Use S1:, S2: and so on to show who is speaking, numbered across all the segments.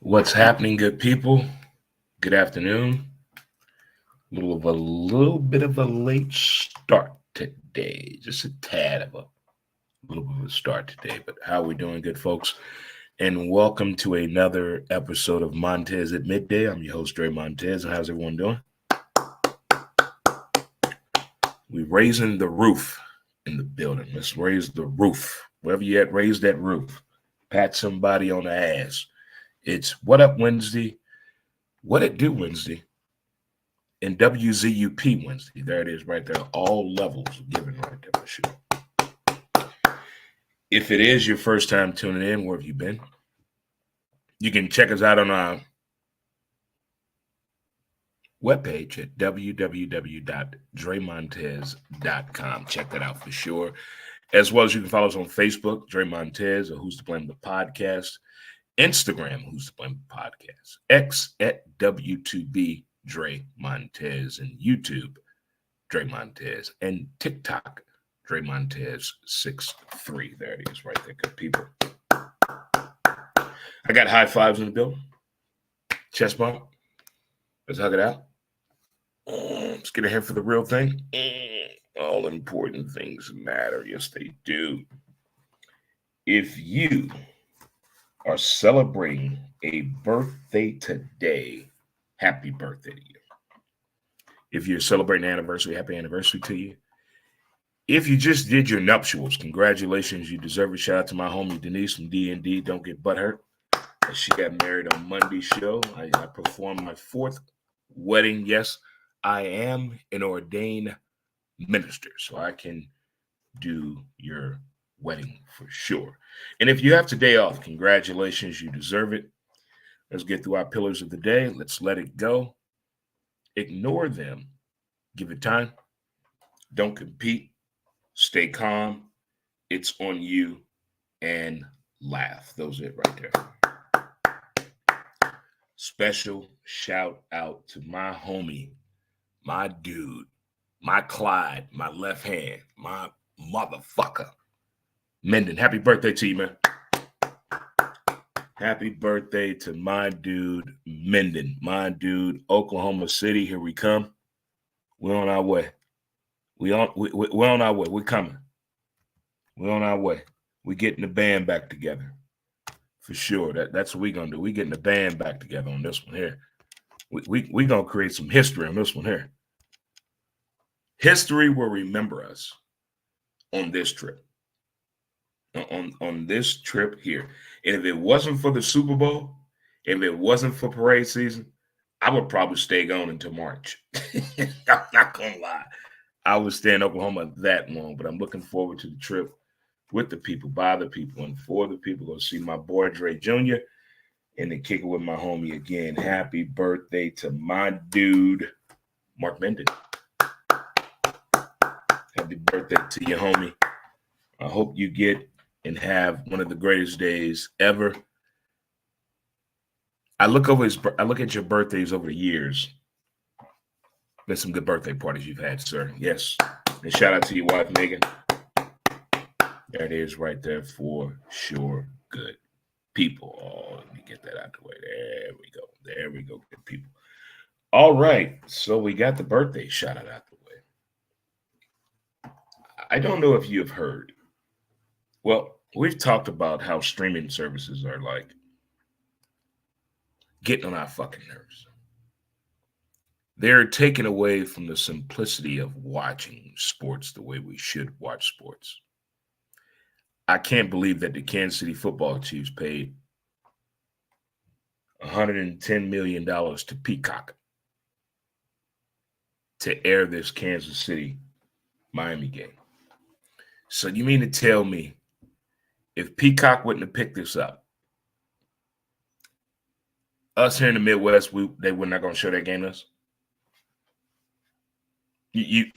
S1: What's happening, good people? Good afternoon. Little bit of a late start today. Just a tad of a little bit of a start today. But how we doing, good folks? And welcome to another episode of Montez at Midday. I'm your host, Dre Montez. And how's everyone doing? We're raising the roof in the building. Let's raise the roof. Wherever you at, raise that roof. Pat somebody on the ass. It's What Up Wednesday. What It Do Wednesday. And WZUP Wednesday. There it is right there. All levels given right there for sure. If it is your first time tuning in, where have you been? You can check us out on our webpage at www.dremontez.com. Check that out for sure. As well as you can follow us on Facebook, Dre Montez, or Who's to Blame the Podcast. Instagram, Who's to Blame the Podcast. X at W2B Dre Montez, and YouTube, Dre Montez, and TikTok, Dre Montez 63. There it is, right there, good people. I got high fives in the building. Chest bump. Let's hug it out. Let's get ahead for the real thing. All important things matter. Yes, they do. If you are celebrating a birthday today, happy birthday to you. If you're celebrating an anniversary, happy anniversary to you. If you just did your nuptials, congratulations. You deserve a shout out to my homie Denise from D&D. Don't get butthurt. She got married on Monday's show. I performed my fourth wedding. Yes, I am an ordained minister, so I can do your wedding for sure. And if you have today off, congratulations. You deserve it. Let's get through our pillars of the day. Let's let it go. Ignore them. Give it time. Don't compete. Stay calm. It's on you. And laugh. Those are it right there. Special shout out to my homie, my dude, my Clyde, my left hand, my motherfucker, Menden. Happy birthday to you, man. Happy birthday to my dude, Menden. My dude, Oklahoma City. Here we come. We're on our way. We're on our way. We're coming. We're on our way. We're getting the band back together. For sure. That's what we're going to do. We're getting the band back together on this one here. We're going to create some history on this one here. History will remember us on this trip. On this trip here. And if it wasn't for the Super Bowl, if it wasn't for parade season, I would probably stay gone until March. I'm not going to lie. I would stay in Oklahoma that long, but I'm looking forward to the trip with the people, by the people, and for the people. Go see my boy Dre Jr. and then kick it with my homie again. Happy birthday to my dude, Mark Menden. Happy birthday to you, homie. I hope you get and have one of the greatest days ever. I look at your birthdays over the years. Been some good birthday parties you've had, sir. Yes. And shout out to your wife, Megan. There it is right there for sure. Good people. Oh, let me get that out the way. There we go. There we go. Good people. All right. So we got the birthday shout out the way. I don't know if you have heard. Well, we've talked about how streaming services are like getting on our fucking nerves. They're taken away from the simplicity of watching sports the way we should watch sports. I can't believe that the Kansas City football Chiefs paid $110 million to Peacock to air this Kansas City Miami game. So you mean to tell me if Peacock wouldn't have picked this up, us here in the Midwest, they were not going to show that game to us? Let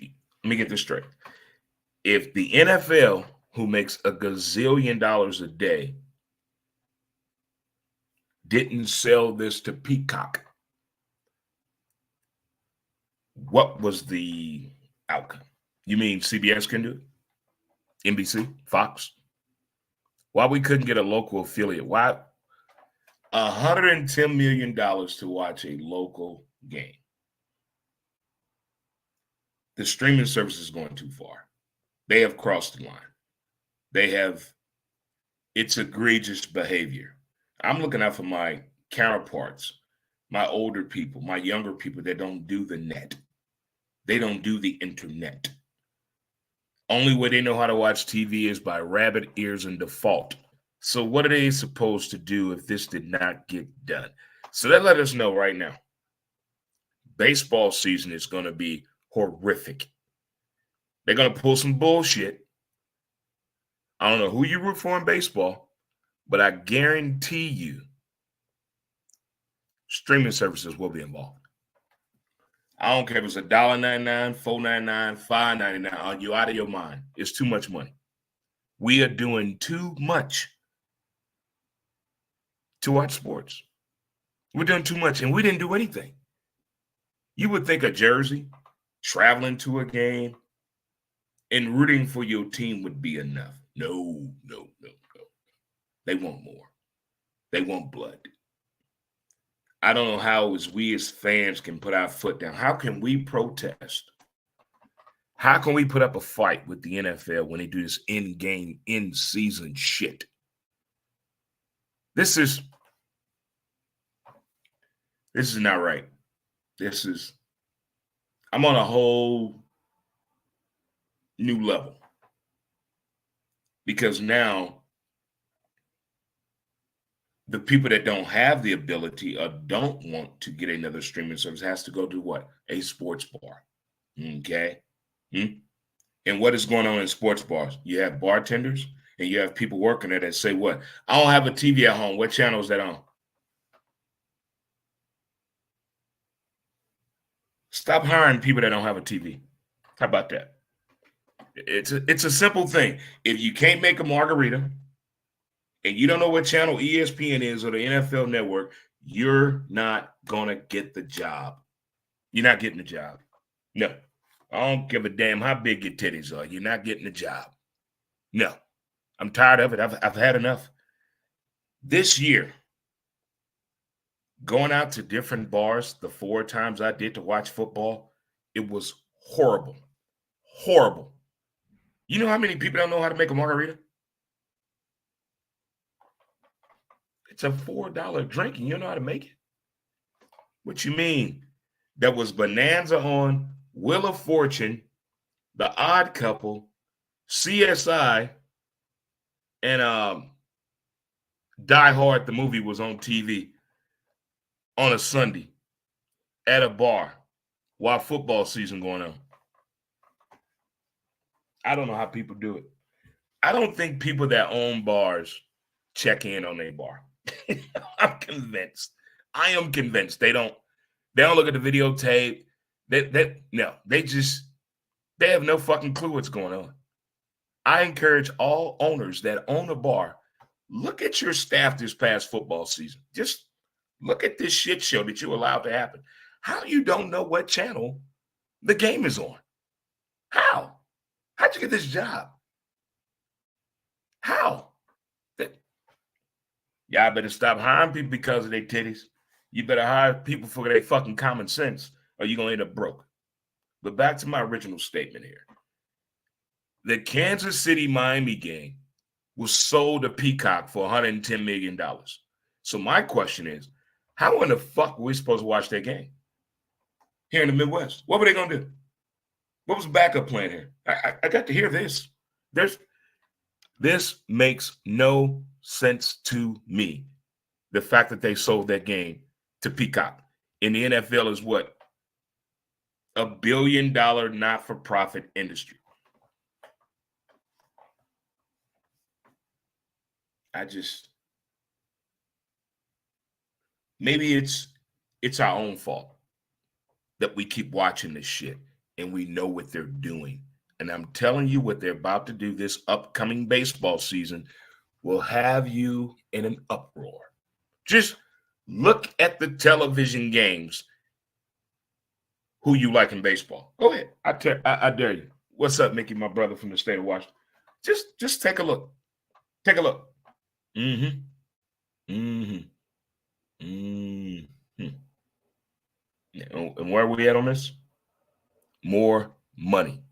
S1: me get this straight. If the NFL, who makes a gazillion dollars a day, didn't sell this to Peacock, what was the outcome? You mean CBS can do it? NBC? Fox? Why we couldn't get a local affiliate? Why? $110 million to watch a local game. The streaming service is going too far. They have crossed the line. It's egregious behavior. I'm looking out for my counterparts, my older people, my younger people that don't do the net. They don't do the internet. Only way they know how to watch TV is by rabbit ears and default. So what are they supposed to do if this did not get done? So that let us know right now. Baseball season is going to be horrific. They're going to pull some bullshit. I don't know who you root for in baseball, but I guarantee you streaming services will be involved. I don't care if it's $1.99, $4.99, $5.99. You're out of your mind. It's too much money. We are doing too much to watch sports. We're doing too much, and we didn't do anything. You would think a jersey, traveling to a game, and rooting for your team would be enough. No. They want more. They want blood. I don't know how as we as fans can put our foot down. How can we protest? How can we put up a fight with the NFL when they do this in-game, in-season shit? This is not right. I'm on a whole new level. Because now the people that don't have the ability or don't want to get another streaming service has to go to what? A sports bar. Okay? And what is going on in sports bars? You have bartenders and you have people working there that say what? I don't have a TV at home. What channel is that on? Stop hiring people that don't have a TV. How about that? It's a simple thing. If you can't make a margarita and you don't know what channel ESPN is or the NFL Network, you're not going to get the job. You're not getting the job. No. I don't give a damn how big your titties are. You're not getting the job. No. I'm tired of it. I've had enough. This year, going out to different bars the 4 times I did to watch football, it was horrible. Horrible. You know how many people don't know how to make a margarita? It's a $4 drink and you don't know how to make it? What you mean? There was Bonanza on, Wheel of Fortune, The Odd Couple, CSI, and Die Hard, the movie, was on TV on a Sunday at a bar while football season going on. I don't know how people do it. I don't think people that own bars check in on their bar. I'm convinced. I am convinced they don't look at the videotape. They have no fucking clue what's going on. I encourage all owners that own a bar, look at your staff this past football season. Just look at this shit show that you allowed to happen. How you don't know what channel the game is on? How? How'd you get this job? How? Y'all better stop hiring people because of their titties. You better hire people for their fucking common sense or you're going to end up broke. But back to my original statement here. The Kansas City-Miami game was sold to Peacock for $110 million. So my question is, how in the fuck were we supposed to watch that game here in the Midwest? What were they going to do? What was the backup plan here? I got to hear this. This makes no sense to me. The fact that they sold that game to Peacock. And the NFL is what? $1 billion not-for-profit industry. Maybe it's our own fault that we keep watching this shit and we know what they're doing. And I'm telling you, what they're about to do this upcoming baseball season will have you in an uproar. Just look at the television games. Who you like in baseball? Go ahead. I dare you. What's up, Mickey, my brother from the state of Washington? Just take a look. Take a look. And where are we at on this? More money.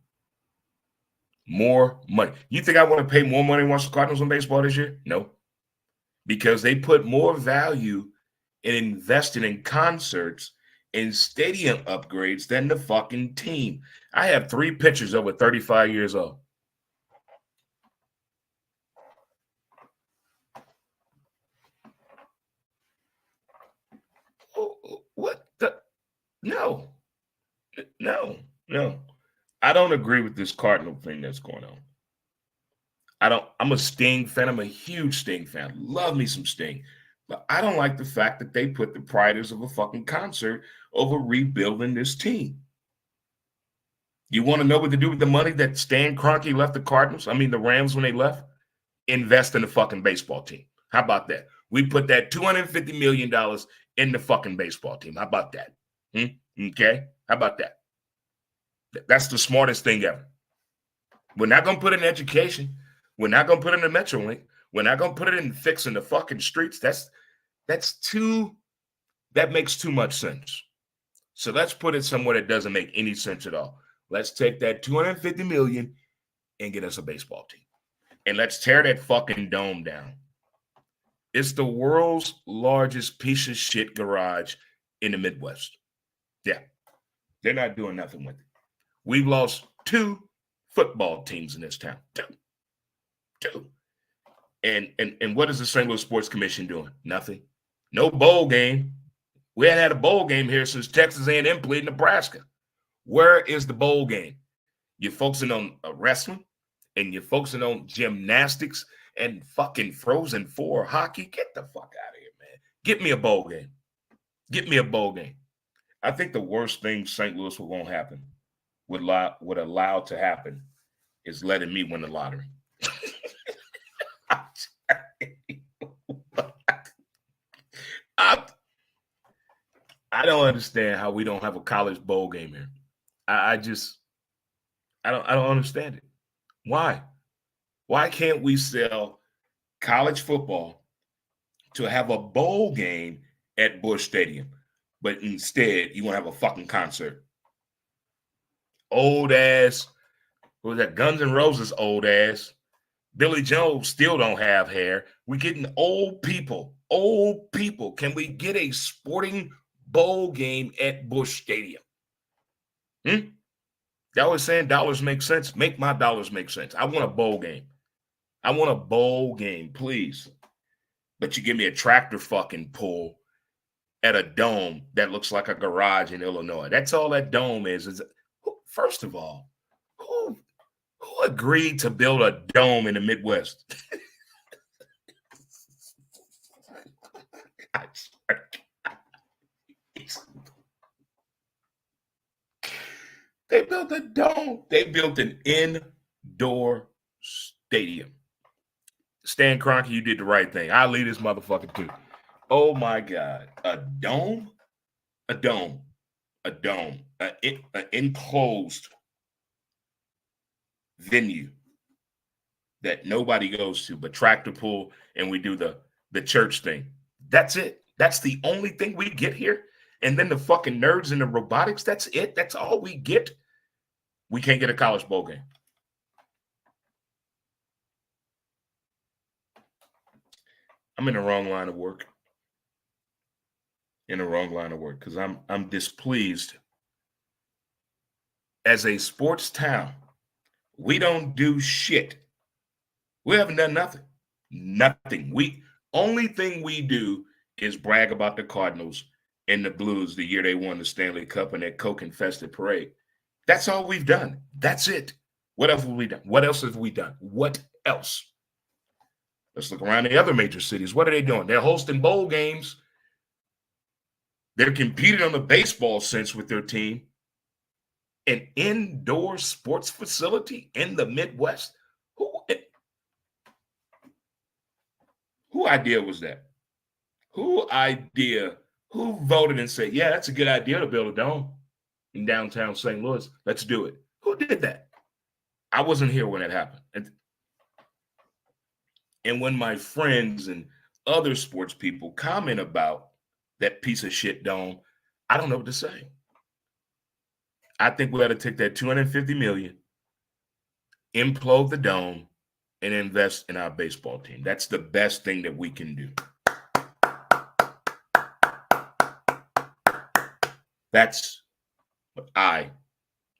S1: More money. You think I want to pay more money to watch the Cardinals on baseball this year? No. Because they put more value in investing in concerts and stadium upgrades than the fucking team. I have 3 pitchers over 35 years old. What the? No. I don't agree with this Cardinal thing that's going on. I'm a Sting fan. I'm a huge Sting fan. Love me some Sting. But I don't like the fact that they put the priorities of a fucking concert over rebuilding this team. You want to know what to do with the money that Stan Kroenke left the Rams when they left? Invest in the fucking baseball team. How about that? We put that $250 million in the fucking baseball team. How about that? Okay? How about that? That's the smartest thing ever. We're not going to put it in education. We're not going to put it in the Metrolink. We're not going to put it in fixing the fucking streets. That makes too much sense. So let's put it somewhere that doesn't make any sense at all. Let's take that $250 million and get us a baseball team. And let's tear that fucking dome down. It's the world's largest piece of shit garage in the Midwest. Yeah. They're not doing nothing with it. We've lost 2 football teams in this town. Two. And what is the St. Louis Sports Commission doing? Nothing. No bowl game. We hadn't had a bowl game here since Texas A&M played Nebraska. Where is the bowl game? You're focusing on wrestling, and you're focusing on gymnastics and fucking Frozen 4 hockey. Get the fuck out of here, man. Get me a bowl game. Get me a bowl game. I think the worst thing St. Louis would allow to happen is letting me win the lottery. I don't understand how we don't have a college bowl game here. I don't understand it. Why? Why can't we sell college football to have a bowl game at Busch Stadium, but instead you want to have a fucking concert? Old ass, what was that? Guns N' Roses old ass. Billy Joel still don't have hair. We're getting old people. Old people. Can we get a sporting bowl game at Busch Stadium? Y'all always saying dollars make sense. Make my dollars make sense. I want a bowl game. I want a bowl game, please. But you give me a tractor fucking pull at a dome that looks like a garage in Illinois. That's all that dome is first of all, who agreed to build a dome in the Midwest? They built a dome. They built an indoor stadium. Stan Kroenke, you did the right thing. I'll leave this motherfucker too. Oh my God. A dome? A dome. A dome. An enclosed venue that nobody goes to but tractor pull, and we do the church thing. That's it. That's the only thing we get here. And then the fucking nerds in the robotics, that's it. That's all we get. We can't get a college bowl game. I'm in the wrong line of work. Because I'm displeased. As a sports town, we don't do shit. We haven't done nothing. Nothing. Only thing we do is brag about the Cardinals and the Blues the year they won the Stanley Cup and that coke-infested parade. That's all we've done. That's it. What else have we done? What else have we done? What else? Let's look around the other major cities. What are they doing? They're hosting bowl games. They're competing on the baseball sense with their team. An indoor sports facility in the Midwest? Who idea was that? Who voted and said, yeah, that's a good idea to build a dome in downtown St. Louis. Let's do it. Who did that? I wasn't here when it happened. And when my friends and other sports people comment about that piece of shit dome, I don't know what to say. I think we ought to take that $250 million, implode the dome, and invest in our baseball team. That's the best thing that we can do. That's what I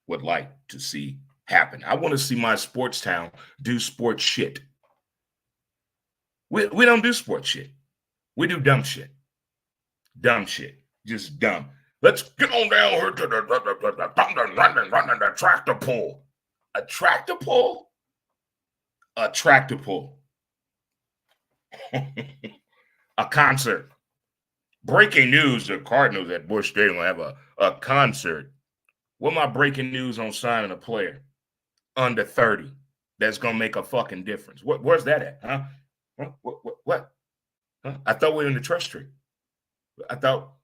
S1: would like to see happen. I want to see my sports town do sports shit. We don't do sports shit. We do dumb shit. Dumb shit. Just dumb. Let's get on down here to the tractor pull. A tractor pull? A tractor pull. A concert. Breaking news, the Cardinals at Busch Stadium will have a concert. What my breaking news on signing a player under 30 that's going to make a fucking difference? Where's that at? Huh? What? Huh? I thought we were in the trust tree.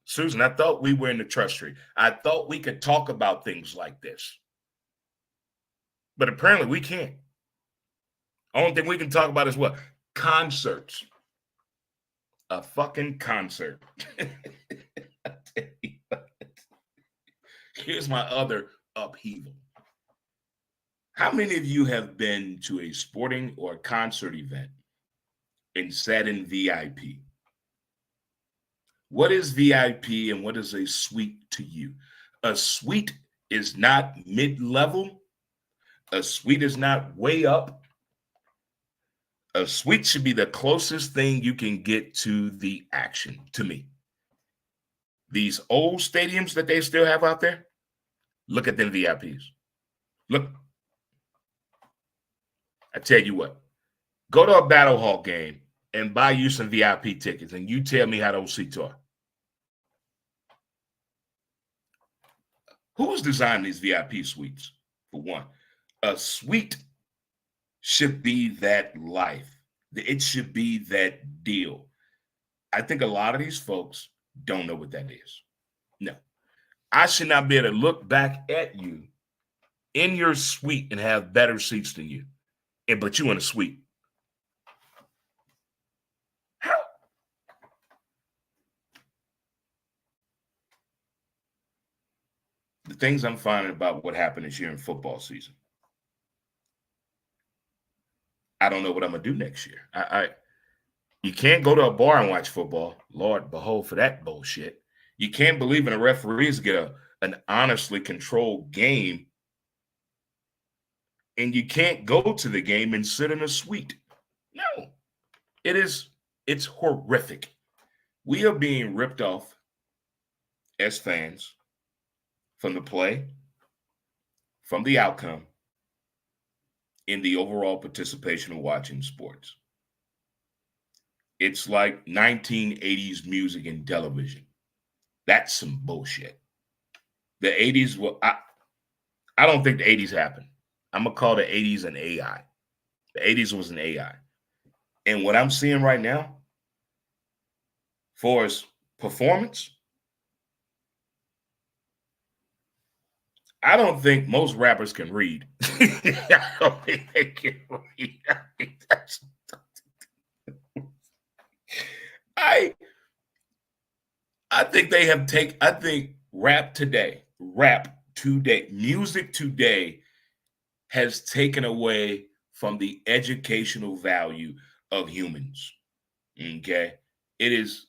S1: Susan, I thought we were in the trust tree. I thought we could talk about things like this. But apparently we can't. Only thing we can talk about is what? Concerts. A fucking concert. Here's my other upheaval. How many of you have been to a sporting or concert event and sat in VIP? What is VIP and what is a suite to you? A suite is not mid-level. A suite is not way up. A suite should be the closest thing you can get to the action, to me. These old stadiums that they still have out there, look at them VIPs. Look. I tell you what, go to a Battle Hall game and buy you some VIP tickets, and you tell me how those seats are. Who's designed these VIP suites, for one? A suite should be that life. It should be that deal. I think a lot of these folks don't know what that is. No. I should not be able to look back at you in your suite and have better seats than you, but you in a suite. How? The things I'm finding about what happened this year in football season. I don't know what I'm gonna do next year. You can't go to a bar and watch football. Lord, behold for that bullshit. You can't believe in a referees to get an honestly controlled game, and you can't go to the game and sit in a suite. No, it's horrific. We are being ripped off as fans from the play, from the outcome, in the overall participation of watching sports. It's like 1980s music and television. That's some bullshit. The 80s, I don't think the 80s happened. I'm going to call the 80s an AI. The 80s was an AI. And what I'm seeing right now, for its performance, I don't think most rappers can read. I don't think they can read. I think they have I think rap today, music today has taken away from the educational value of humans. Okay? It is,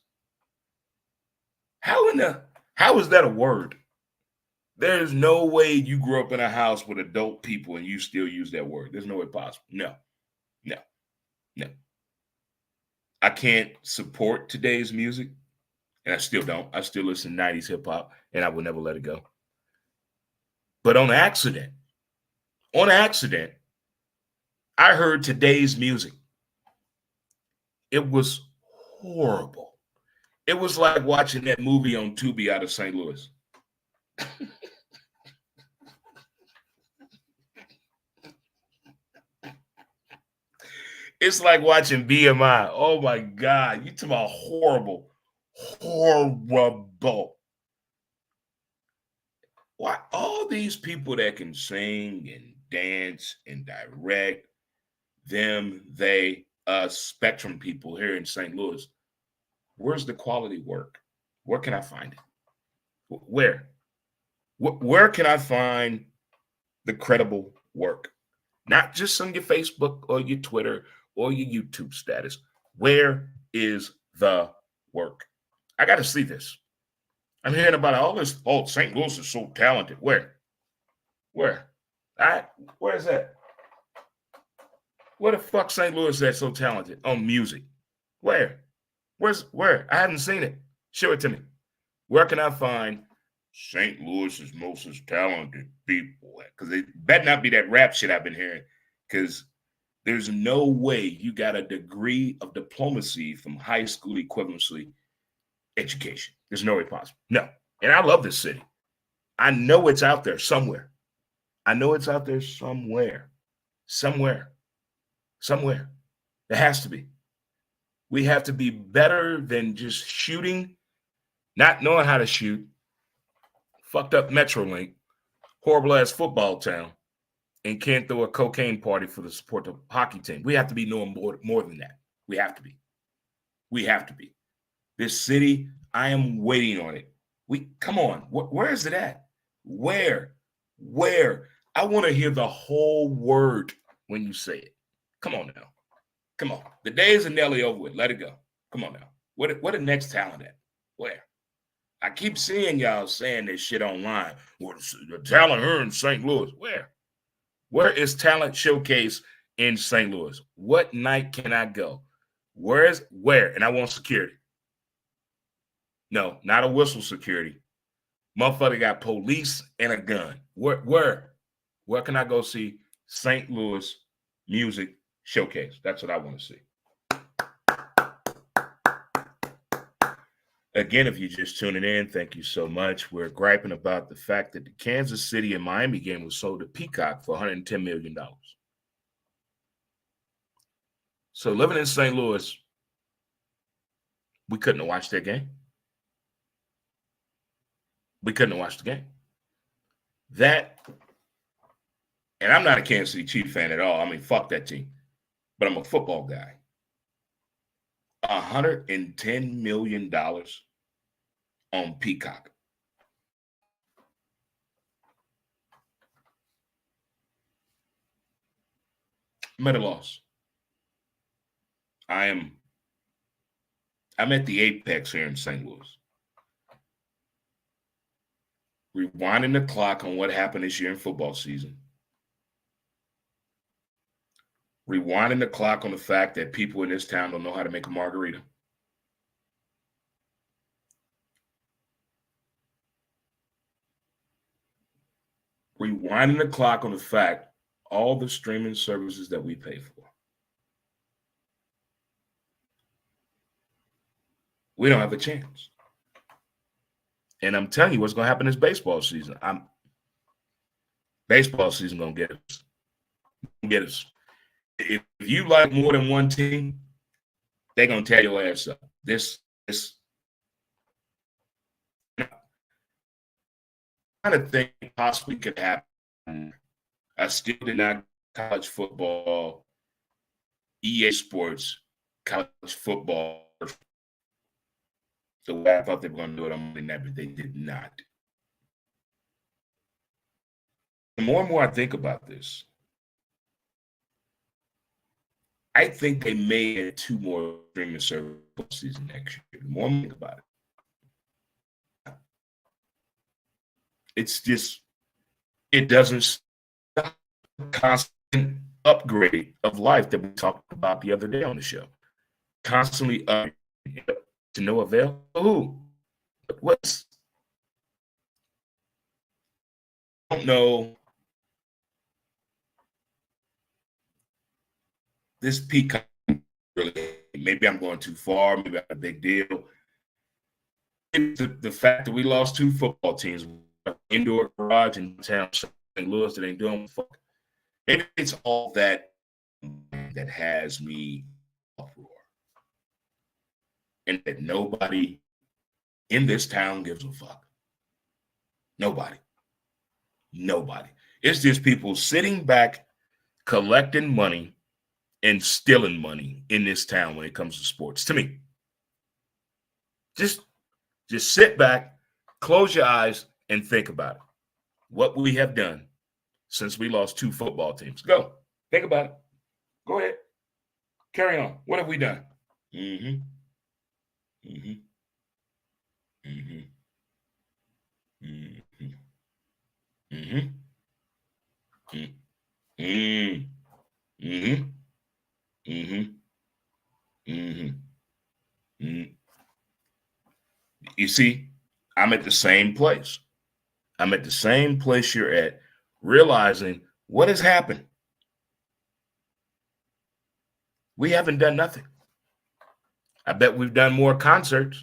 S1: how is that a word? There is no way you grew up in a house with adult people and you still use that word. There's no way possible. No. I can't support today's music, and I still don't. I still listen to 90s hip hop, and I will never let it go. But on accident, I heard today's music. It was horrible. It was like watching that movie on Tubi out of St. Louis. It's like watching BMI. Oh my God. You talking about horrible. Horrible. Why all these people that can sing and dance and direct, them, they, us, Spectrum people here in St. Louis, where's the quality work? Where can I find it? Where? Where can I find the credible work? Not just on your Facebook or your Twitter or your YouTube status. Where is the work? I got to see this. I'm hearing about all this. Oh, St. Louis is so talented. Where? Where? Where is that? Where the fuck St. Louis is so talented on music? Where? Where? I haven't seen it. Show it to me. Where can I find St. Louis's most talented people? Because it better not be that rap shit I've been hearing. Because there's no way you got a degree of diplomacy from high school equivalency education. There's no way possible. No. And I love this city. I know it's out there somewhere. I know it's out there somewhere. Somewhere. Somewhere. There has to be. We have to be better than just shooting, not knowing how to shoot, fucked up Metrolink, horrible ass football town, and can't throw a cocaine party for the support of the hockey team. We have to be knowing more than that. We have to be. We have to be. This city, I am waiting on it. Come on. Where is it at? Where? I want to hear the whole word when you say it. Come on now. Come on. The days are nearly over with. Let it go. Come on now. What the next talent at? Where? I keep seeing y'all saying this shit online. What's the talent here in St. Louis? Where? Where is Talent Showcase in St. Louis? What night can I go? Where? And I want security. No, not a whistle security. Motherfucker got police and a gun. Where can I go see St. Louis Music Showcase? That's what I want to see. Again, if you're just tuning in, thank you so much. We're griping about the fact that the Kansas City and Miami game was sold to Peacock for $110 million. So living in St. Louis, we couldn't have watched that game. We couldn't have watched the game. And I'm not a Kansas City Chiefs fan at all. I mean, fuck that team. But I'm a football guy. $110 million on Peacock. I'm at a loss. I'm at the apex here in St. Louis. Rewinding the clock on what happened this year in football season. Rewinding the clock on the fact that people in this town don't know how to make a margarita. Rewinding the clock on the fact all the streaming services that we pay for. We don't have a chance. And I'm telling you what's going to happen this baseball season. Baseball season going to get us. If you like more than one team, they're going to tear your ass up. This kind of thing possibly could happen. I still did not college football, EA Sports, college football. The way I thought they were going to do it on Monday night, but they did not. The more and more I think about this, I think they may add 2 more streaming services season next year. The more I think about it, it's just, it doesn't stop the constant upgrade of life that we talked about the other day on the show. Constantly upgrading to no avail. Who? What's? I don't know. This Peacock, really, maybe I'm going too far. Maybe I'm a big deal. The fact that we lost 2 football teams, indoor garage in town, St. Louis, that ain't doing fuck. Maybe it's all that has me uproar. And that nobody in this town gives a fuck. Nobody. It's just people sitting back, collecting money, and stealing money in this town when it comes to sports. To me, just sit back, close your eyes, and think about it. what we have done since we lost 2 football teams. Go. Think about it. Go ahead. Carry on. What have we done? Mm-hmm. Mm-hmm. Mm-hmm. Mm-hmm. Mm-hmm. Mm-hmm. Mm-hmm. Mm-hmm. Mm-hmm. Mm-hmm. You see, I'm at the same place. I'm at the same place you're at, realizing what has happened. We haven't done nothing. I bet we've done more concerts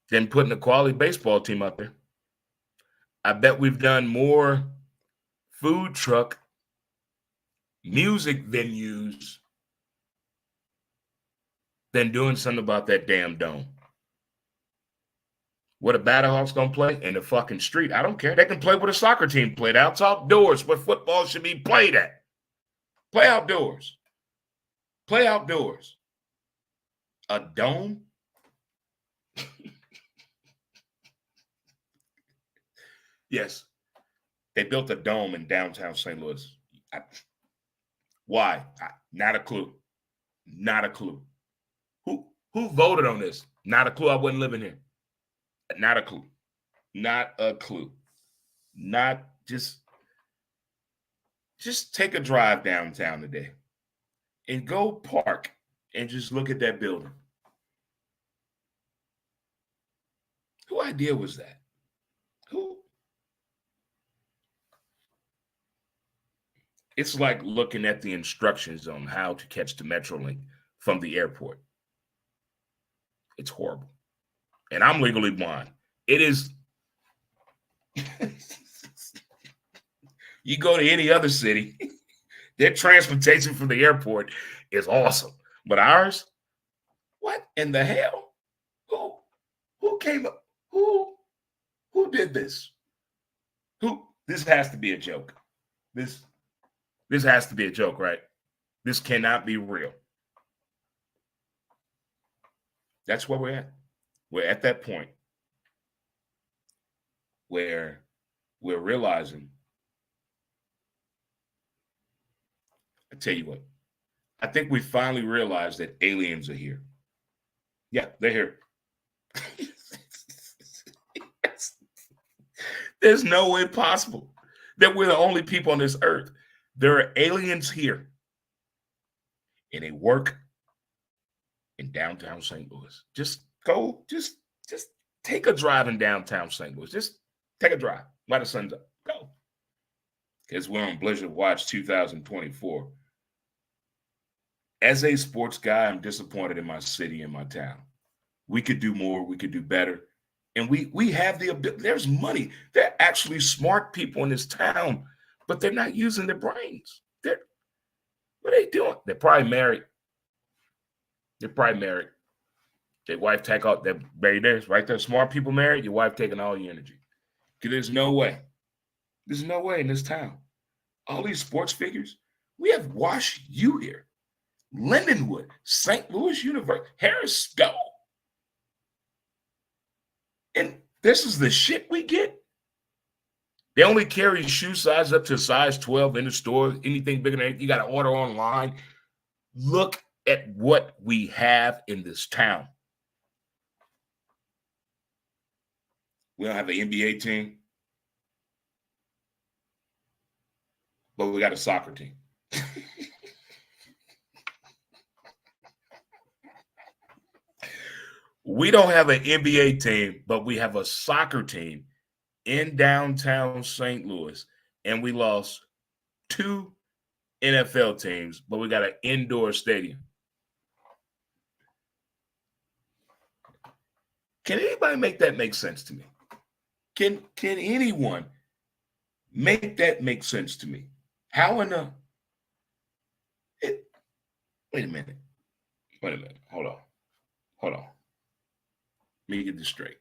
S1: than putting a quality baseball team out there. I bet we've done more food truck music venues than doing something about that damn dome. What a Battlehawks gonna play in the fucking street? I don't care. They can play what a soccer team played out. It's outdoors where football should be played at. Play outdoors. Play outdoors. A dome? Yes. They built a dome in downtown St. Louis. Why? Not a clue. Not a clue. Who voted on this? Not a clue. I wasn't living here. Not a clue. Not a clue. Not just take a drive downtown today and go park and just look at that building. Who idea was that? Who? It's like looking at the instructions on how to catch the Metrolink from the airport. It's horrible. And I'm legally blind. It is. You go to any other city, their transportation from the airport is awesome. But ours, what in the hell? Who came up? Who did this? This has to be a joke. This has to be a joke, right? This cannot be real. That's where we're at. We're at that point where we're realizing, I tell you what, I think we finally realized that aliens are here. Yeah, they're here. There's no way possible that we're the only people on this earth. There are aliens here. And they work in downtown St. Louis. Just go, just take a drive in downtown St. Louis. Just take a drive while the sun's up. Go. Because we're on Blizzard Watch 2024. As a sports guy, I'm disappointed in my city and my town. We could do more. We could do better. And we have the ability. There's money. There are actually smart people in this town, but they're not using their brains. What are they doing? They're probably married. Their wife take out that baby there's right there. Smart people married, your wife taking all your energy. Because there's no way. There's no way in this town. All these sports figures, we have Wash U here. Lindenwood, St. Louis University, Harris, go. And this is the shit we get. They only carry shoe size up to size 12 in the store. Anything bigger than that, you got to order online. Look at what we have in this town. We don't have an NBA team, but we got a soccer team. We don't have an NBA team, but we have a soccer team in downtown St. Louis, and we lost 2 NFL teams, but we got an indoor stadium. Can anybody make that make sense to me? Can anyone make that make sense to me? How in the... Wait a minute. Hold on. Let me get this straight.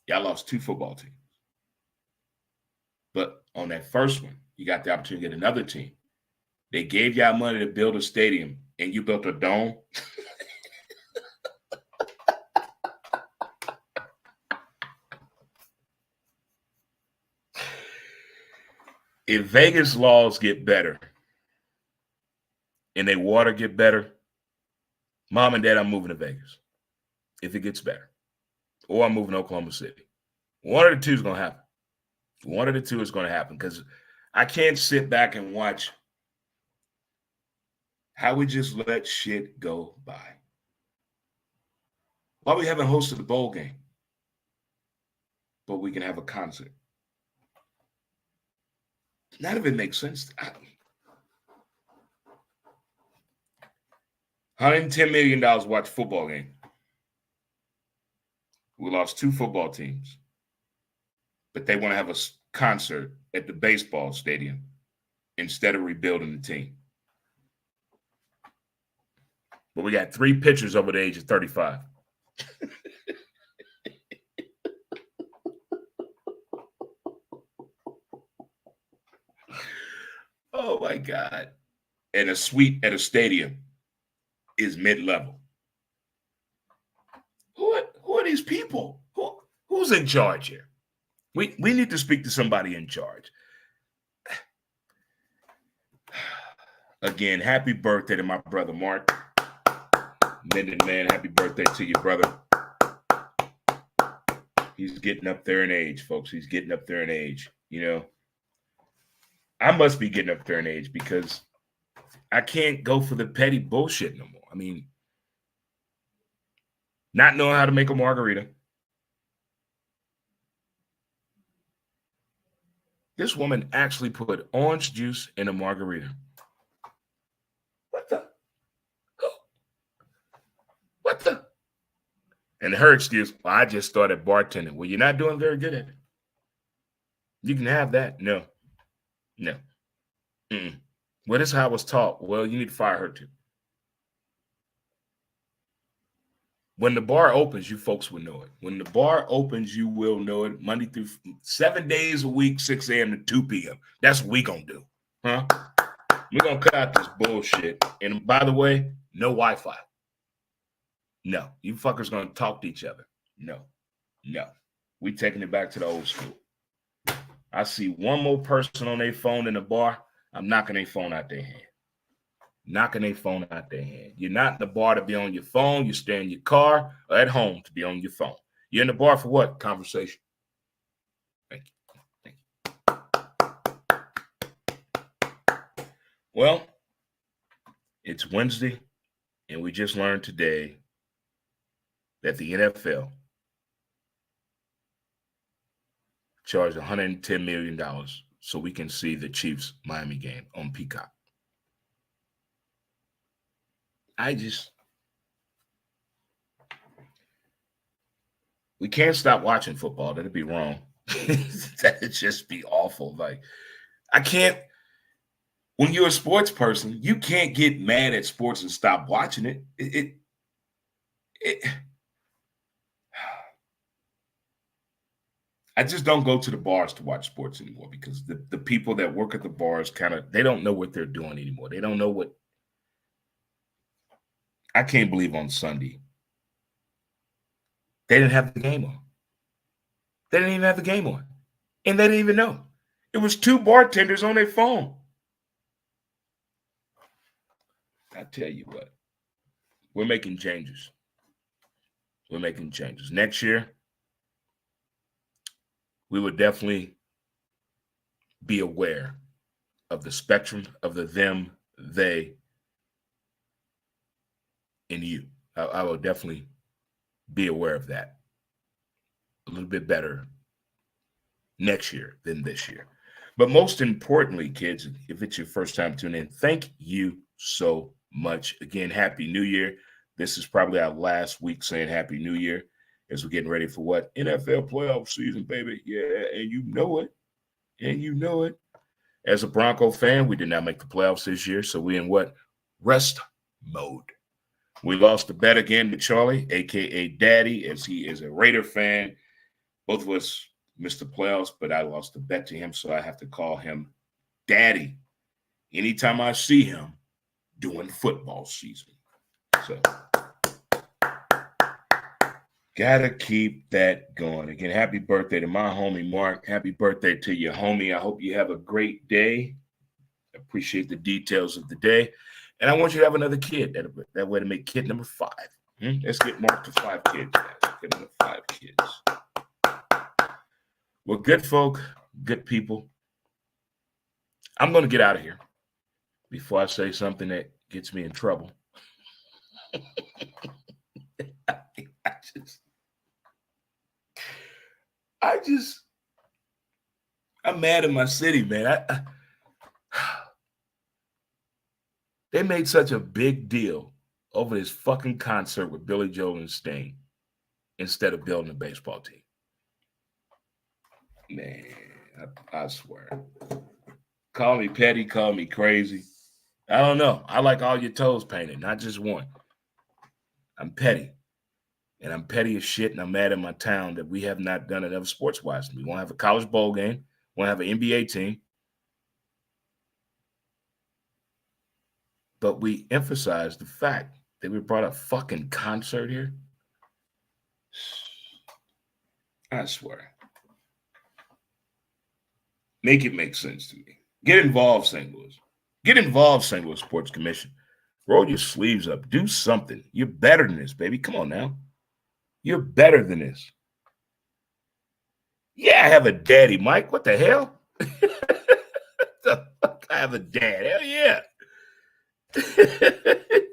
S1: Y'all lost 2 football teams. But on that first one, you got the opportunity to get another team. They gave y'all money to build a stadium, and you built a dome. If Vegas laws get better and their water get better, Mom and Dad, I'm moving to Vegas. If it gets better. Or I'm moving to Oklahoma City. One of the two is going to happen. One of the two is going to happen because I can't sit back and watch how we just let shit go by. Why we haven't hosted the bowl game, but we can have a concert. None of it makes sense. $110 million to watch a football game. We lost 2 football teams, but they want to have a concert at the baseball stadium instead of rebuilding the team. But we got 3 pitchers over the age of 35. Oh, my God. And a suite at a stadium is mid-level. Who are these people? Who's in charge here? We need to speak to somebody in charge. Again, happy birthday to my brother, Mark. Minden man, happy birthday to you, brother. He's getting up there in age, folks. He's getting up there in age. You know, I must be getting up there in age because I can't go for the petty bullshit no more. I mean, not knowing how to make a margarita. This woman actually put orange juice in a margarita. What the? What the? And her excuse, well, I just started bartending. Well, you're not doing very good at it. You can have that. No. Mm-mm. Well, this is how I was taught. Well, you need to fire her too. When the bar opens, you folks will know it. When the bar opens, you will know it. Monday through 7 days a week, 6 a.m. to 2 p.m. That's what we gonna do. Huh? We're gonna cut out this bullshit. And by the way, no Wi-Fi. No. You fuckers gonna talk to each other. No. We taking it back to the old school. I see one more person on their phone in the bar, I'm knocking their phone out their hand. You're not in the bar to be on your phone. You stay in your car or at home to be on your phone. You're in the bar for what? Conversation. Thank you. Well, it's Wednesday, and we just learned today that the NFL charged $110 million so we can see the Chiefs-Miami game on Peacock. We can't stop watching football. That'd be wrong. That'd just be awful. Like, I can't, when you're a sports person, you can't get mad at sports and stop watching it. I just don't go to the bars to watch sports anymore because the people that work at the bars they don't know what they're doing anymore. They don't know what. I can't believe on Sunday they didn't have the game on. They didn't even have the game on. And they didn't even know. It was 2 bartenders on their phone. I tell you what, we're making changes. Next year, we would definitely be aware of the spectrum of the them, they, and you. I will definitely be aware of that a little bit better next year than this year. But most importantly, kids, if it's your first time tuning in, thank you so much. Again, Happy New Year. This is probably our last week saying Happy New Year as we're getting ready for what? NFL playoff season, baby. Yeah, and you know it. As a Bronco fan, we did not make the playoffs this year, so we in what? Rest mode. We lost the bet again to Charlie, a.k.a. Daddy, as he is a Raider fan. Both of us missed the playoffs, but I lost the bet to him, so I have to call him Daddy anytime I see him during football season. So, Gotta keep that going. Again, happy birthday to my homie, Mark. Happy birthday to your homie. I hope you have a great day. Appreciate the details of the day. And I want you to have another kid. That way to make kid number 5. Let's get Mark to 5 kids. Guys. Get him to 5 kids. Well, good folk, good people. I'm going to get out of here before I say something that gets me in trouble. I'm mad at my city, man. They made such a big deal over this fucking concert with Billy Joel and Sting instead of building a baseball team. Man, I swear. Call me petty, call me crazy. I don't know. I like all your toes painted, not just one. I'm petty. And I'm petty as shit, and I'm mad at my town that we have not done enough sports-wise. We won't have a college bowl game. We won't have an NBA team. But we emphasize the fact that we brought a fucking concert here. I swear. Make it make sense to me. Get involved, St. Louis. Get involved, St. Louis Sports Commission. Roll your sleeves up. Do something. You're better than this, baby. Come on now. You're better than this. Yeah, I have a daddy, Mike. What the hell? The fuck? I have a dad. Hell yeah.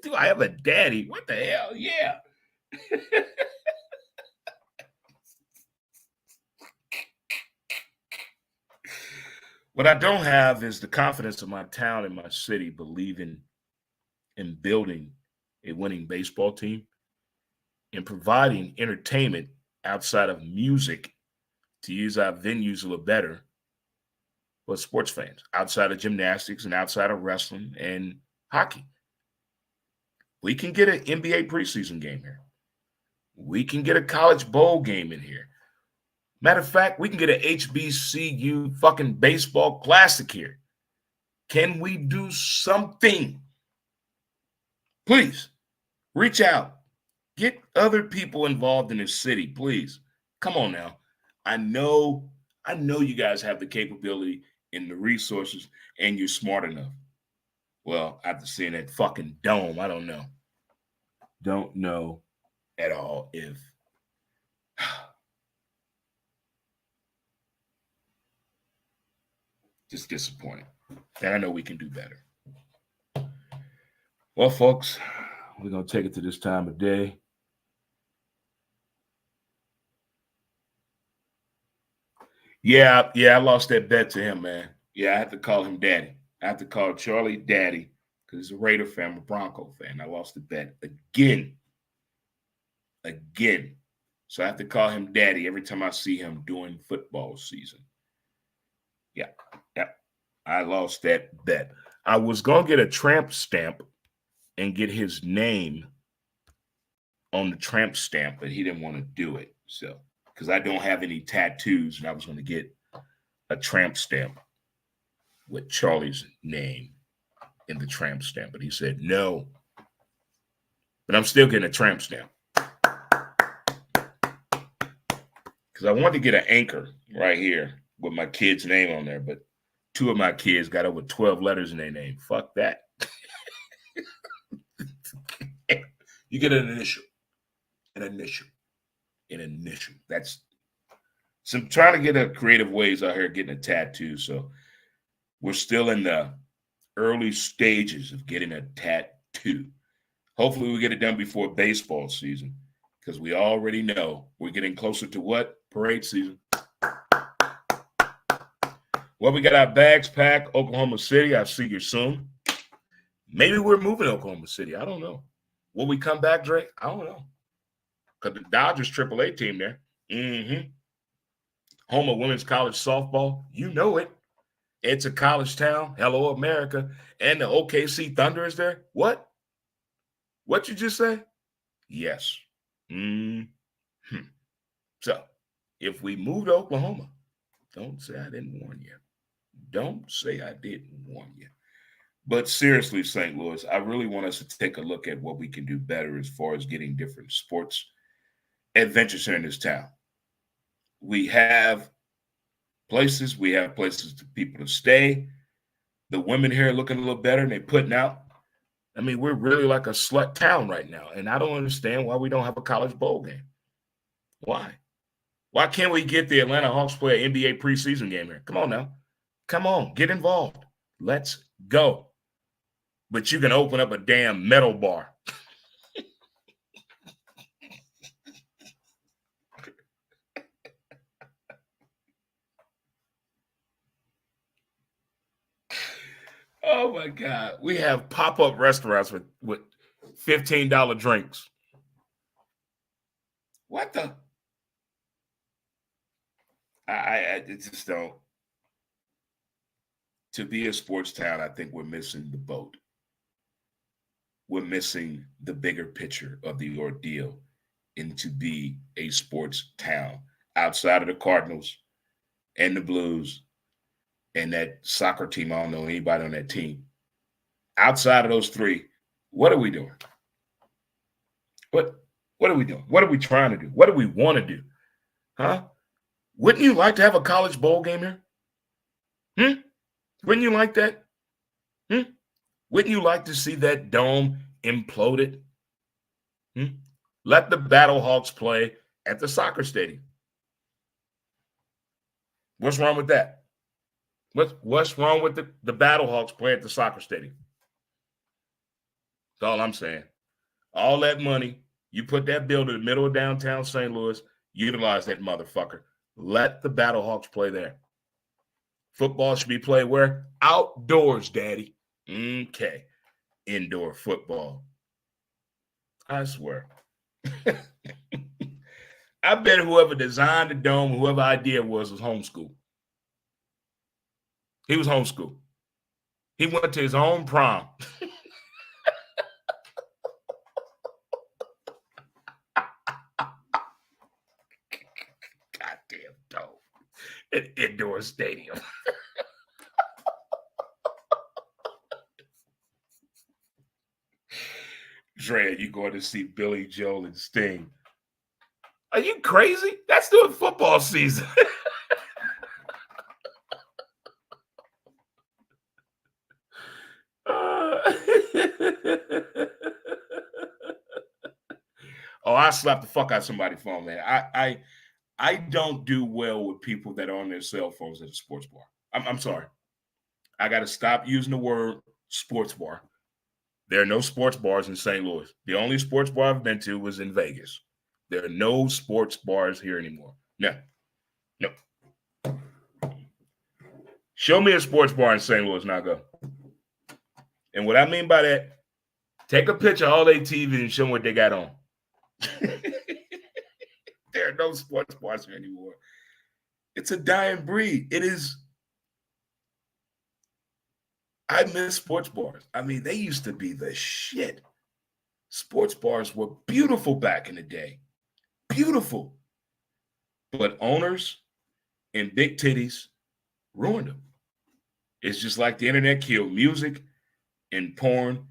S1: Do I have a daddy? What the hell? Yeah. What I don't have is the confidence of my town and my city believing in building a winning baseball team and providing entertainment outside of music, to use our venues a little better, for sports fans, outside of gymnastics and outside of wrestling and hockey. We can get an NBA preseason game here. We can get a college bowl game in here. Matter of fact, we can get an HBCU fucking baseball classic here. Can we do something? Please, reach out. Get other people involved in this city, please. Come on now. I know you guys have the capability and the resources, and you're smart enough. Well, after seeing that fucking dome, I don't know. Don't know at all if just disappointing. And I know we can do better. Well, folks, we're going to take it to this time of day. Yeah, I lost that bet to him, man. Yeah, I have to call him daddy. I have to call Charlie daddy because he's a Raider fan, I'm a Bronco fan. I lost the bet again. So I have to call him daddy every time I see him during football season. Yeah. I lost that bet. I was going to get a tramp stamp and get his name on the tramp stamp, but he didn't want to do it. So, because I don't have any tattoos, and I was going to get a tramp stamp with Charlie's name in the tramp stamp, but he said no. But I'm still getting a tramp stamp because I wanted to get an anchor right here with my kid's name on there, but 2 of my kids got over 12 letters in their name. Fuck that. You get an initial. That's so I'm trying to get a creative ways out here getting a tattoo. So we're still in the early stages of getting a tattoo. Hopefully we get it done before baseball season because we already know we're getting closer to what? Parade season. Well, we got our bags packed, Oklahoma City. I'll see you soon. Maybe we're moving to Oklahoma City. I don't know. Will we come back, Drake? I don't know. Because the Dodgers AAA team there. Home of women's college softball. You know it. It's a college town. Hello, America. And the OKC Thunder is there. What? What you just say? Yes. So, if we move to Oklahoma, don't say I didn't warn you. Don't say I didn't warn you. But seriously, St. Louis, I really want us to take a look at what we can do better as far as getting different sports adventure center in this town. We have places for people to stay. The women here are looking a little better and they're putting out. I mean, we're really like a slut town right now. And I don't understand why we don't have a college bowl game. Why? Why can't we get the Atlanta Hawks play an NBA preseason game here? Come on now. Come on, get involved. Let's go. But you can open up a damn metal bar. Oh my God. We have pop-up restaurants with $15 drinks. What the? I just don't. To be a sports town, I think we're missing the boat. We're missing the bigger picture of the ordeal and to be a sports town outside of the Cardinals and the Blues and that soccer team. I don't know anybody on that team. Outside of those three, what are we doing? What are we doing? What are we trying to do? What do we want to do? Huh? Wouldn't you like to have a college bowl game here? Wouldn't you like that? Wouldn't you like to see that dome imploded? Let the Battlehawks play at the soccer stadium. What's wrong with that? What's wrong with the Battlehawks play at the soccer stadium? That's all I'm saying. All that money, you put that bill in the middle of downtown St. Louis, utilize that motherfucker. Let the Battlehawks play there. Football should be played where? Outdoors, Daddy. Okay. Indoor football. I swear. I bet whoever designed the dome, whoever idea was homeschooled. He was homeschooled. He went to his own prom. Goddamn dome. An indoor stadium. Dre, you going to see Billy Joel and Sting. Are you crazy? That's during football season. Oh, I slapped the fuck out of somebody's phone, man. I don't do well with people that are on their cell phones at a sports bar. I'm sorry. I got to stop using the word sports bar. There are no sports bars in St. Louis. The only sports bar I've been to was in Vegas. There are no sports bars here anymore. No. Show me a sports bar in St. Louis, now go. And what I mean by that, take a picture of all their TV and show them what they got on. There are no sports bars here anymore. It's a dying breed. It is. I miss sports bars. I mean, they used to be the shit. Sports bars were beautiful back in the day. Beautiful. But owners and big titties ruined them. It's just like the internet killed music and porn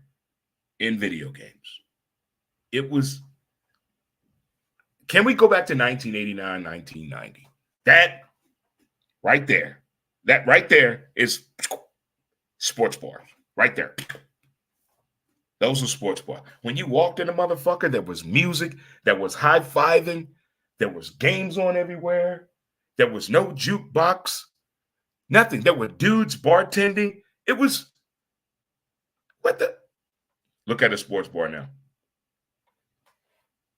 S1: and video games. It was. Can we go back to 1989, 1990? That right there is sports bars. Right there. Those are sports bars. When you walked in a motherfucker, there was music, there was high-fiving, there was games on everywhere, there was no jukebox, nothing. There were dudes bartending. It was, what the? Look at a sports bar now.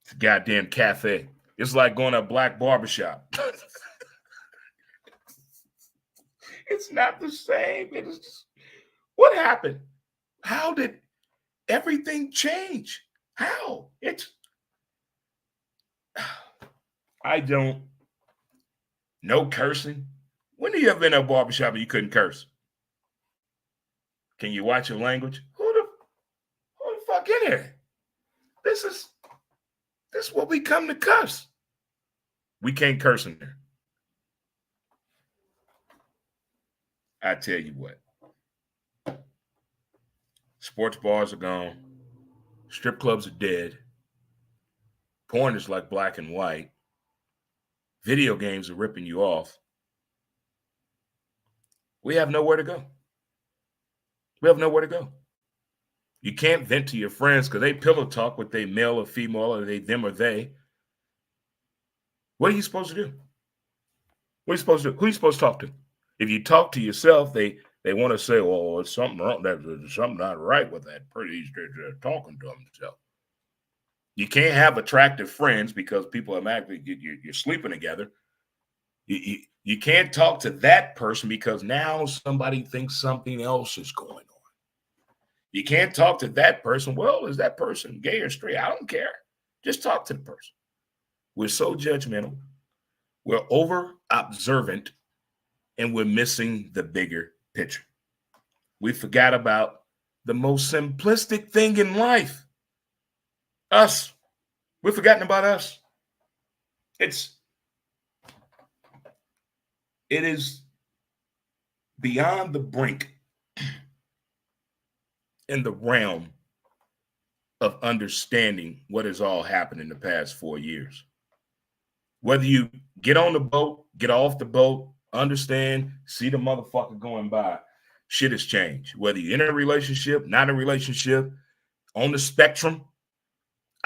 S1: It's a goddamn cafe. It's like going to a black barbershop. It's not the same. It is just, what happened? How did everything change? How? I don't. No cursing. When have you ever been in a barbershop and you couldn't curse? Can you watch your language? Who the fuck in here? This is what we come to cuss. We can't curse in there. I tell you what. Sports bars are gone. Strip clubs are dead. Porn is like black and white. Video games are ripping you off. We have nowhere to go. We have nowhere to go. You can't vent to your friends because they pillow talk with they male or female or they them or they. What are you supposed to do? What are you supposed to do? Who are you supposed to talk to? If you talk to yourself, they want to say, "Well, it's something wrong. There's something not right with that." They're talking to themselves. You can't have attractive friends because people automatically you're sleeping together. You can't talk to that person because now somebody thinks something else is going on. You can't talk to that person. Well, is that person gay or straight? I don't care. Just talk to the person. We're so judgmental. We're over observant, and we're missing the bigger picture. We forgot about the most simplistic thing in life. Us. We've forgotten about us. It is beyond the brink in the realm of understanding what has all happened in the past 4 years. Whether you get on the boat, get off the boat, understand, see the motherfucker going by, shit has changed. Whether you're in a relationship, not in a relationship, on the spectrum,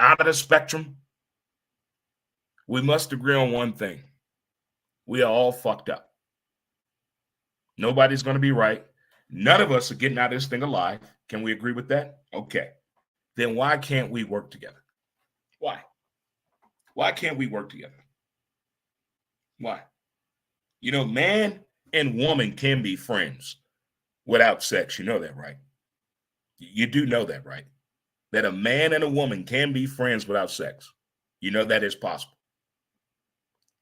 S1: out of the spectrum, we must agree on one thing. We are all fucked up. Nobody's going to be right. None of us are getting out of this thing alive. Can we agree with that? Okay. Then why can't we work together? Why? Why can't we work together? Why? You know, man and woman can be friends without sex. You know that, right? You do know that, right? That a man and a woman can be friends without sex. You know that is possible.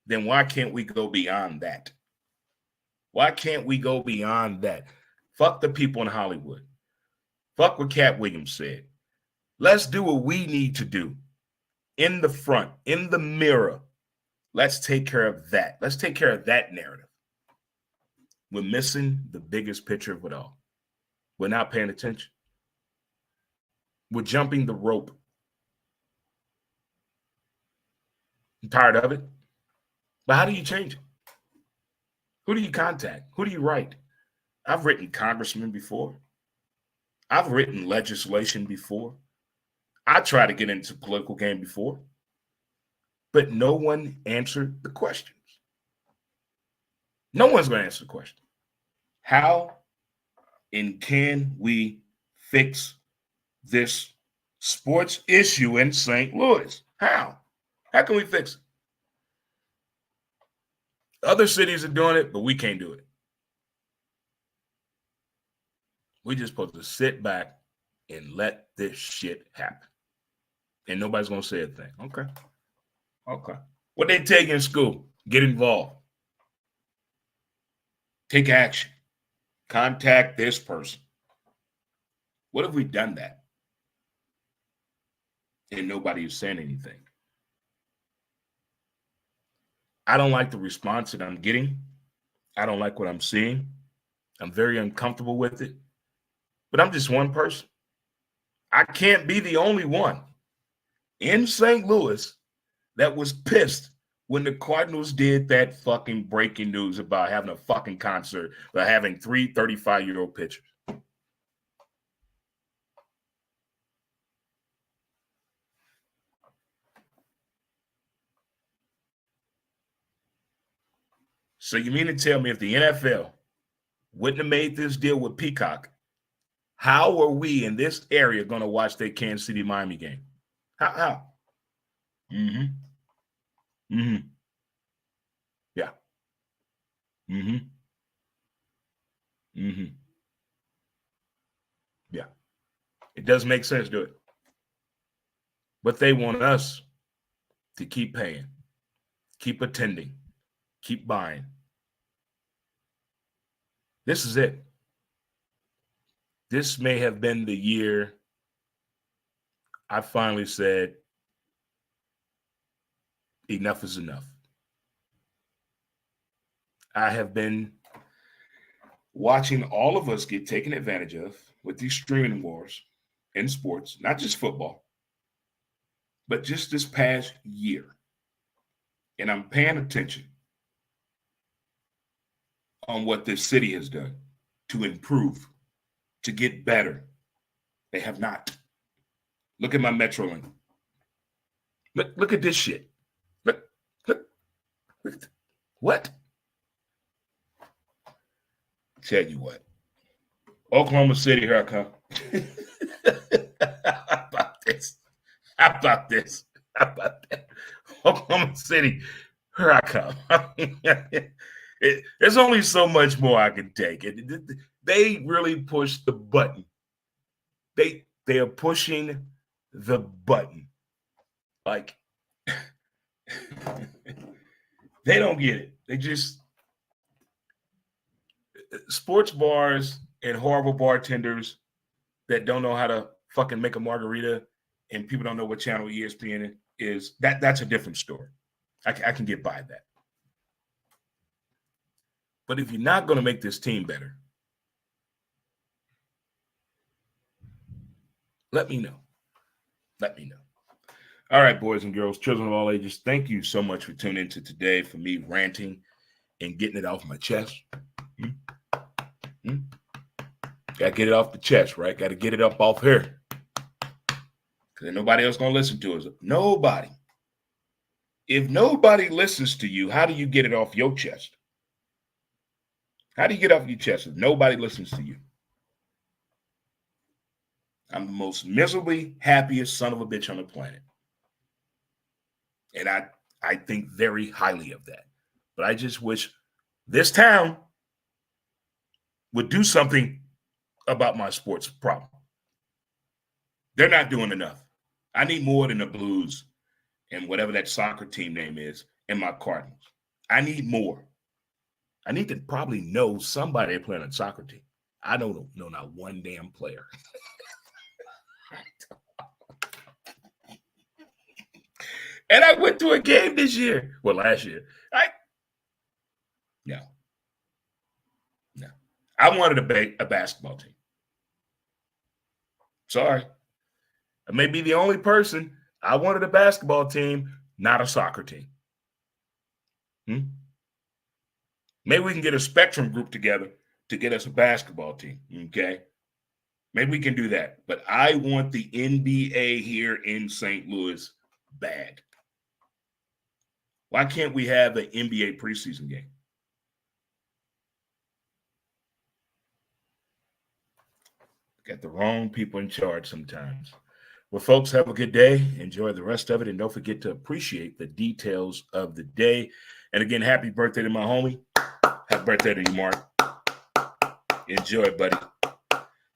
S1: Then why can't we go beyond that? Why can't we go beyond that? Fuck the people in Hollywood. Fuck what Cat Williams said. Let's do what we need to do in the front, in the mirror. Let's take care of that. Let's take care of that narrative. We're missing the biggest picture of it all. We're not paying attention. We're jumping the rope. I'm tired of it. But how do you change it? Who do you contact? Who do you write? I've written congressmen before. I've written legislation before. I tried to get into the political game before. But no one answered the questions. No one's going to answer the question. How and can we fix this sports issue in St. Louis? How? How can we fix it? Other cities are doing it, but we can't do it. We're just supposed to sit back and let this shit happen. And nobody's going to say a thing. Okay. Okay. What they tell you in school, get involved. Take action. Contact this person. What if we done that? And nobody is saying anything. I don't like the response that I'm getting. I don't like what I'm seeing. I'm very uncomfortable with it. But I'm just one person. I can't be the only one in St. Louis that was pissed when the Cardinals did that fucking breaking news about having a fucking concert by having 3 35-year-old pitchers. So you mean to tell me if the NFL wouldn't have made this deal with Peacock, how are we in this area going to watch that Kansas City Miami game? How? Mm-hmm. Mm-hmm. Yeah. Mm-hmm. Mm-hmm. Yeah. It doesn't make sense, do it? But they want us to keep paying, keep attending, keep buying. This is it. This may have been the year I finally said, enough is enough. I have been watching all of us get taken advantage of with these streaming wars in sports, not just football, But just this past year, and I'm paying attention on what this city has done to improve, to get better. They have not. Look at my Metrolink. Look at this shit. Look, look, look. What? Tell you what. Oklahoma City, here I come. How about this? How about this? How about that? Oklahoma City, here I come. There's only so much more I can take. They really push the button. They are pushing the button. Like, they don't get it. They just, sports bars and horrible bartenders that don't know how to fucking make a margarita and people don't know what channel ESPN is, that's a different story. I can get by that. But if you're not going to make this team better, let me know. Let me know. All right, boys and girls, children of all ages, thank you so much for tuning into today, for me ranting and getting it off my chest. Got to get it off the chest, right? Got to get it up off here. Because nobody else going to listen to us. Nobody. If nobody listens to you, how do you get it off your chest? How do you get off your chest if nobody listens to you? I'm the most miserably happiest son of a bitch on the planet. And I think very highly of that. But I just wish this town would do something about my sports problem. They're not doing enough. I need more than the Blues and whatever that soccer team name is and my Cardinals. I need more. I need to probably know somebody playing on a soccer team. I don't know not one damn player. And I went to a game this year. Well, last year. No. I wanted a basketball team. Sorry. I may be the only person. I wanted a basketball team, not a soccer team. Maybe we can get a spectrum group together to get us a basketball team, okay? Maybe we can do that. But I want the NBA here in St. Louis bad. Why can't we have an NBA preseason game? Got the wrong people in charge sometimes. Well, folks, have a good day. Enjoy the rest of it. And don't forget to appreciate the details of the day. And again, happy birthday to my homie. Happy birthday to you, Mark. Enjoy, buddy.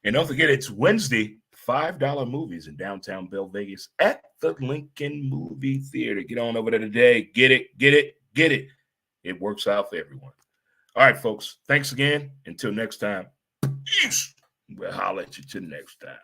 S1: And don't forget, it's Wednesday, $5 movies in downtown Bell Vegas at the Lincoln Movie Theater. Get on over there today. Get it, get it, get it. It works out for everyone. All right, folks. Thanks again. Until next time. We'll holler at you till next time.